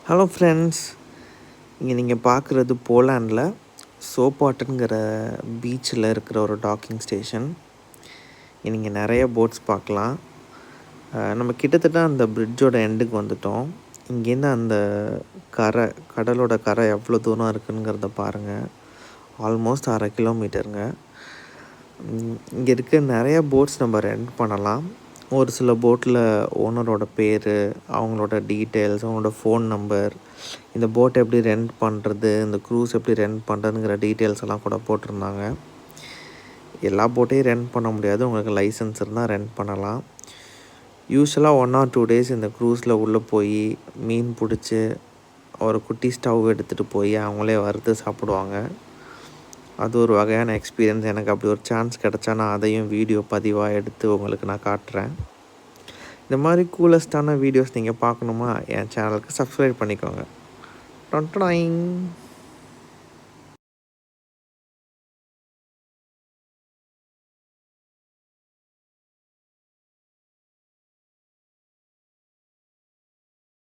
Hello friends, இங்கே நீங்கள் பார்க்குறது போலாண்டில் சோப்பாட்டுங்கிற பீச்சில் இருக்கிற ஒரு டாக்கிங் ஸ்டேஷன். இங்கே நீங்கள் நிறைய போட்ஸ் பார்க்கலாம். நம்ம கிட்டத்தட்ட அந்த பிரிட்ஜோட எண்டுக்கு வந்துட்டோம். இங்கேருந்து அந்த கடலோட கரை எவ்வளோ தூரம் இருக்குங்கிறத பாருங்கள். ஆல்மோஸ்ட் 1/2 கிலோமீட்டருங்க. இங்கே இருக்க நிறைய போட்ஸ் நம்ம ரெண்ட் பண்ணலாம். ஒரு சில போட்டில் ஓனரோட பேர், அவங்களோட டீட்டெயில்ஸ், அவங்களோட ஃபோன் நம்பர், இந்த போட்டை எப்படி ரெண்ட் பண்ணுறது, இந்த க்ரூஸ் எப்படி ரெண்ட் பண்ணுறதுங்கிற டீட்டெயில்ஸ் எல்லாம் கூட போட்டிருந்தாங்க. எல்லா போட்டையும் ரெண்ட் பண்ண முடியாது, உங்களுக்கு லைசன்ஸ் இருந்தால் ரெண்ட் பண்ணலாம். யூஸ்வலாக 1 or 2 days இந்த க்ரூஸில் உள்ளே போய் மீன் பிடிச்சி ஒரு குட்டி ஸ்டவ் எடுத்துகிட்டு போய் அவங்களே வறுத்து சாப்பிடுவாங்க. அது ஒரு வகையான எக்ஸ்பீரியன்ஸ். எனக்கு அப்படி ஒரு சான்ஸ் கிடச்சா நான் அதையும் வீடியோ பதிவாக எடுத்து உங்களுக்கு நான் காட்டுறேன். இந்த மாதிரி கூலஸ்டான வீடியோஸ் நீங்கள் பார்க்கணுமா, என் சேனலுக்கு சப்ஸ்கிரைப் பண்ணிக்கோங்க. டொன்டொடாயிங்.